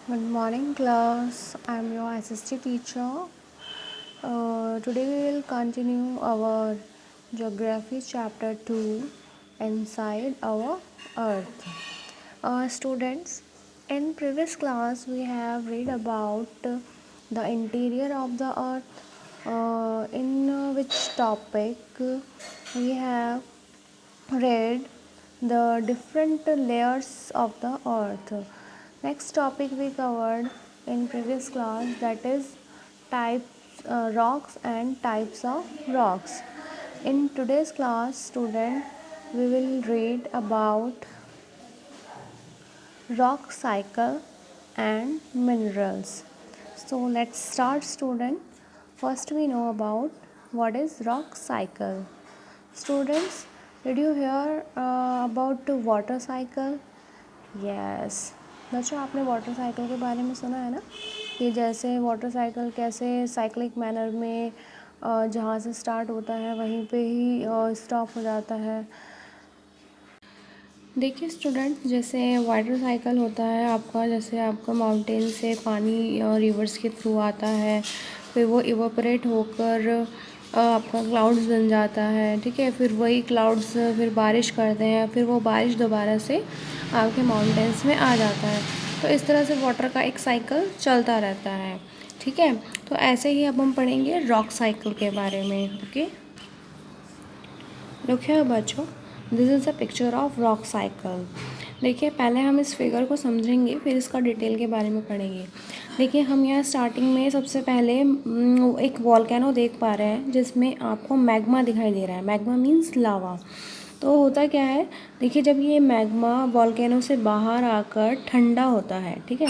Good morning, class. I'm your assistant teacher. Today we will continue our geography chapter 2 inside our earth. Students, in previous class we have read about the interior of the earth, in which topic we have read the different layers of the earth. Next topic we covered in previous class, that is types rocks and types of rocks. In today's class, student, we will read about rock cycle and minerals. So let's start, student. First we know about what is rock cycle. Students, did you hear about the water cycle? Yes बच्चों, आपने water cycle के बारे में सुना है ना, कि जैसे वाटर साइकिल कैसे साइक्लिक मैनर में जहाँ से स्टार्ट होता है वहीं पे ही स्टॉप हो जाता है। देखिए स्टूडेंट, जैसे वाटर साइकिल होता है आपका, जैसे आपका माउंटेन से पानी रिवर्स के थ्रू आता है, फिर वो इवापोरेट होकर आपका क्लाउड्स बन जाता है। ठीक है, फिर वही क्लाउड्स फिर बारिश करते हैं, फिर वो बारिश दोबारा से आपके माउंटेन्स में आ जाता है। तो इस तरह से वाटर का एक साइकिल चलता रहता है। ठीक है, तो ऐसे ही अब हम पढ़ेंगे रॉक साइकिल के बारे में। ओके, लुक हियर बच्चों, this is a picture of rock cycle. देखिए, पहले हम इस फिगर को समझेंगे, फिर इसका डिटेल के बारे में पढ़ेंगे। देखिए, हम यहाँ स्टार्टिंग में सबसे पहले एक वॉल्केनो देख पा रहे हैं जिसमें आपको मैग्मा दिखाई दे रहा है। मैग्मा मीन्स लावा। तो होता क्या है, देखिए जब ये मैग्मा वॉल्केनो से बाहर आकर ठंडा होता है, ठीक है,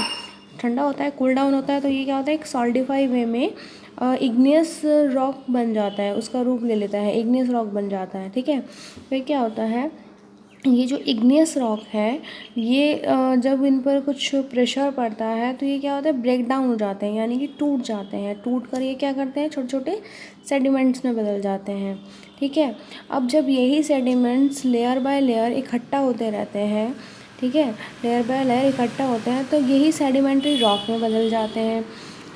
ठंडा होता है, कूल डाउन होता है, तो ये क्या होता है, एक सॉल्डिफाई वे में इग्नियस रॉक बन जाता है, उसका रूप ले लेता है, इग्नियस रॉक बन जाता है। ठीक है, फिर क्या होता है, ये जो इग्नियस रॉक है, ये जब इन पर कुछ प्रेशर पड़ता है तो ये क्या होता है, ब्रेक डाउन हो जाते हैं, यानी कि टूट जाते हैं। टूट कर ये क्या करते हैं, छोटे छोटे सेडिमेंट्स में बदल जाते हैं। ठीक है, अब जब यही सेडिमेंट्स लेयर बाय लेयर इकट्ठा होते रहते हैं, ठीक है, लेयर बाय लेयर इकट्ठा होते हैं, तो यही सेडिमेंट्री रॉक में बदल जाते हैं।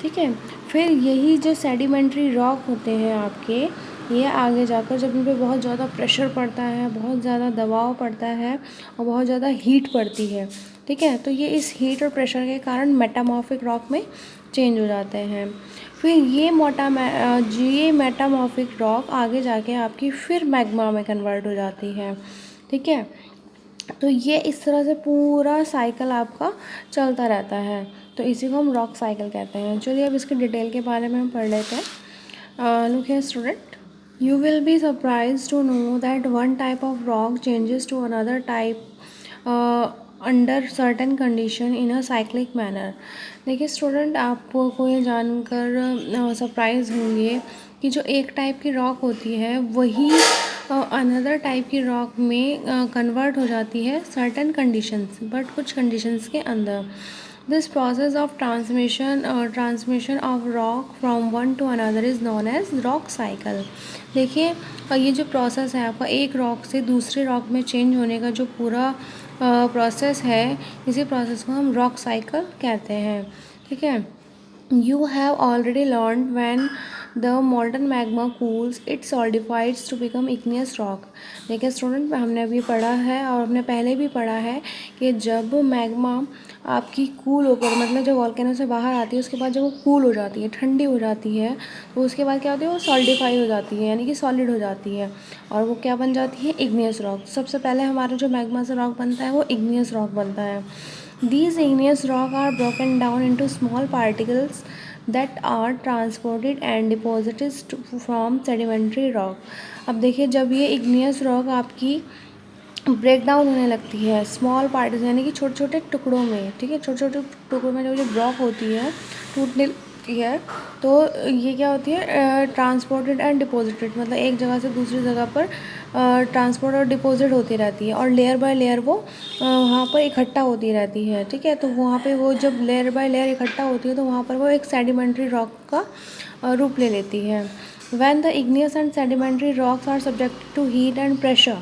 ठीक है, फिर यही जो सेडिमेंट्री रॉक होते हैं आपके, ये आगे जाकर जब इन पर बहुत ज़्यादा प्रेशर पड़ता है, बहुत ज़्यादा दबाव पड़ता है और बहुत ज़्यादा हीट पड़ती है, ठीक है, तो ये इस हीट और प्रेशर के कारण मेटामॉर्फिक रॉक में चेंज हो जाते हैं। फिर ये मेटामॉर्फिक रॉक आगे जाके आपकी फिर मैग्मा में कन्वर्ट हो जाती है। ठीक है, तो ये इस तरह से पूरा साइकिल आपका चलता रहता है, तो इसी को हम रॉक साइकिल कहते हैं। चलिए अब इसके डिटेल के बारे में हम पढ़ लेते हैं। Look here student, you will be surprised to know that one type of rock changes to another type under certain condition in a cyclic manner। देखिए स्टूडेंट, आपको ये जानकर सरप्राइज होंगे कि जो एक टाइप की रॉक होती है वही अनदर टाइप की रॉक में कन्वर्ट हो जाती है सर्टेन कंडीशंस, बट कुछ कंडीशंस के अंदर। This process of transmission of rock from one to another is known as rock cycle. देखिए, ये जो प्रोसेस है आपका एक रॉक से दूसरे रॉक में चेंज होने का जो पूरा प्रोसेस है, इसी प्रोसेस को हम रॉक साइकिल कहते हैं। ठीक है, you have already learned when the molten magma cools it solidifies to become igneous rock। देखिए स्टूडेंट, हमने अभी पढ़ा है और हमने पहले भी पढ़ा है कि जब मैग्मा आपकी कूल होकर, मतलब जब वॉल्केनो से बाहर आती है, उसके बाद जब वो कूल हो जाती है, ठंडी हो जाती है, तो उसके बाद क्या होती है, वो सॉलिडिफाई हो जाती है, यानी कि सॉलिड हो जाती है, और वो क्या बन जाती है, इग्नियस रॉक। सबसे पहले हमारा जो मैग्मा से रॉक बनता है वो इग्नियस रॉक बनता है। These igneous rock are broken down into small particles that are transported and deposited from sedimentary rock। अब देखिए, जब ये igneous rock आपकी ब्रेक डाउन होने लगती है स्मॉल पार्टिकल्स, यानी कि छोटे छोटे टुकड़ों में, ठीक है, छोटे छोटे टुकड़ों में जो रॉक होती है टूटने लगती है, तो ये क्या होती है, ट्रांसपोर्टेड एंड डिपॉजिटेड, मतलब एक जगह से दूसरी जगह पर ट्रांसपोर्ट और डिपॉजिट होती रहती है, और लेयर बाय लेयर वो वहाँ पर इकट्ठा होती रहती है। ठीक है, तो वहाँ पे वो जब लेयर बाय लेयर इकट्ठा होती है तो वहाँ पर वो एक सेडिमेंट्री रॉक का रूप ले लेती है। When the igneous and sedimentary rocks are subjected to heat and pressure,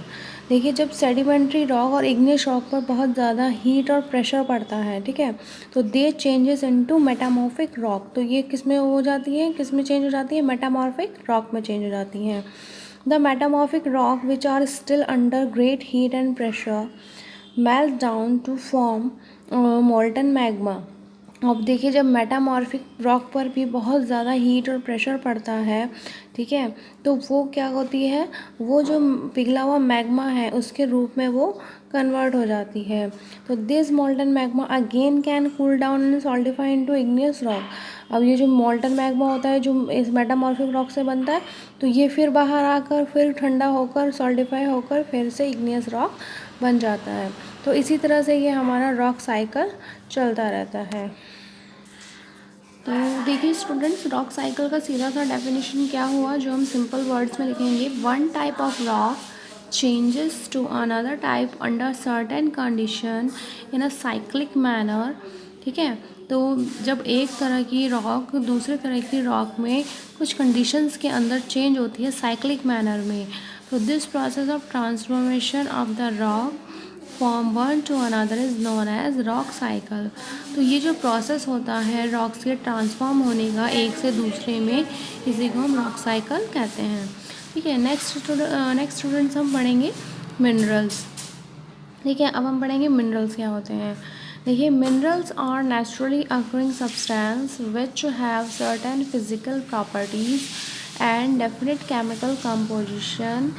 देखिए जब सेडिमेंट्री रॉक और इग्नियस रॉक पर बहुत ज़्यादा हीट और प्रेशर पड़ता है, ठीक है, तो दे चेंजेस इनटू मेटामॉर्फिक रॉक। तो ये किस में हो जाती है, किस में चेंज हो जाती है, मेटामॉर्फिक रॉक में चेंज हो जाती हैं। The metamorphic rock which are still under great heat and pressure melt down to form molten magma. अब देखिए जब मेटामॉर्फिक रॉक पर भी बहुत ज़्यादा हीट और प्रेशर पड़ता है, ठीक है, तो वो क्या होती है, वो जो पिघला हुआ मैग्मा है उसके रूप में वो कन्वर्ट हो जाती है। तो this molten magma again can cool down and solidify into igneous rock. अब ये जो मोल्टन मैग्मा होता है जो इस मेटामॉर्फिक रॉक से बनता है, तो ये फिर बाहर आकर फिर ठंडा होकर सॉल्टिफाई होकर फिर से इग्नियस रॉक बन जाता है। तो इसी तरह से ये हमारा रॉक साइकिल चलता रहता है। तो देखिए स्टूडेंट्स, रॉक साइकिल का सीधा सा डेफिनेशन क्या हुआ, जो हम सिंपल वर्ड्स में लिखेंगे, one type of rock changes to another type under certain condition in a cyclic manner. ठीक है, तो जब एक तरह की रॉक दूसरे तरह की रॉक में कुछ कंडीशंस के अंदर चेंज होती है साइक्लिक मैनर में, तो this process of transformation of the rock from one to another is known as rock cycle. तो ये जो प्रोसेस होता है रॉक्स के ट्रांसफॉर्म होने का एक से दूसरे में, इसी को हम रॉक साइकिल कहते हैं। ठीक है, नेक्स्ट स्टूडेंट्स हम पढ़ेंगे मिनरल्स। ठीक है, अब हम पढ़ेंगे मिनरल्स क्या होते हैं। देखिए minerals are naturally occurring substance which have certain physical properties and definite chemical composition,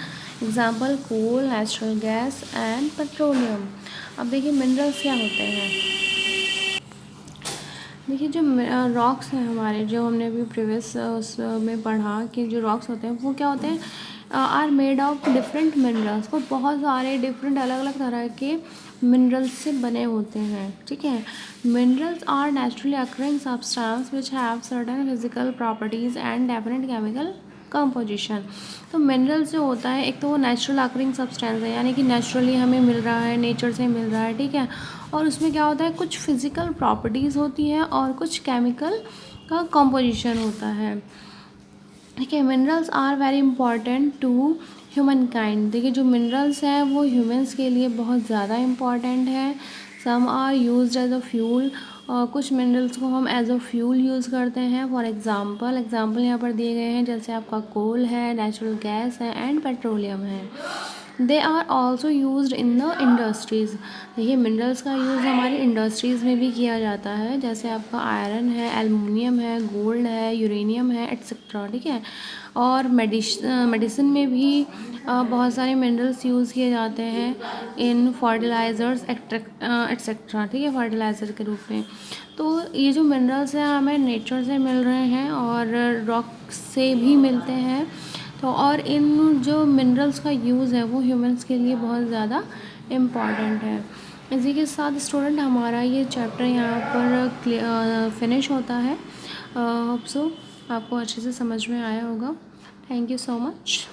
example coal, natural gas and petroleum. अब देखिए मिनरल्स क्या होते हैं। देखिए जो रॉक्स हैं हमारे, जो हमने अभी प्रीवियस उसमें पढ़ा कि जो रॉक्स होते हैं वो क्या होते हैं, are made of different minerals. वो बहुत सारे डिफरेंट अलग अलग तरह के मिनरल्स से बने होते हैं। ठीक है, minerals are naturally occurring substance which have certain physical properties and definite chemical composition. तो मिनरल्स जो होता है, एक तो वो नेचुरल अकरिंग सब्सटेंस है, यानी कि नेचुरली हमें मिल रहा है, नेचर से मिल रहा है। ठीक है, और उसमें क्या होता है, कुछ फिजिकल प्रॉपर्टीज़ होती हैं और कुछ केमिकल का कंपोजिशन होता है। ठीक है, minerals are very important to human kind. देखिए जो मिनरल्स हैं वो ह्यूमन्स के लिए बहुत ज़्यादा इम्पॉर्टेंट है। Some are used as a fuel, और कुछ मिनरल्स को हम एज अ फ्यूल यूज़ करते हैं। फॉर एग्जांपल यहाँ पर दिए गए हैं, जैसे आपका कोल है, नेचुरल गैस है एंड पेट्रोलियम है। They are also used in the industries. देखिए मिनरल्स का यूज़ हमारी इंडस्ट्रीज़ में भी किया जाता है, जैसे आपका आयरन है, एल्युमिनियम है, गोल्ड है, यूरेनियम है, एट्सेट्रा। ठीक है, और मेडिसिन में भी बहुत सारे मिनरल्स यूज़ किए जाते हैं इन फर्टिलाइज़र्स एट्सेट्रा। ठीक है, फर्टिलाइज़र के रूप में। तो ये जो मिनरल्स हैं हमें नेचर से मिल रहे हैं और रॉक से भी मिलते हैं। तो और इन जो मिनरल्स का यूज़ है वो ह्यूमन्स के लिए बहुत ज़्यादा इम्पॉर्टेंट है। इसी के साथ स्टूडेंट हमारा ये चैप्टर यहाँ पर फिनिश होता है। होप सो आपको अच्छे से समझ में आया होगा। Thank you so much.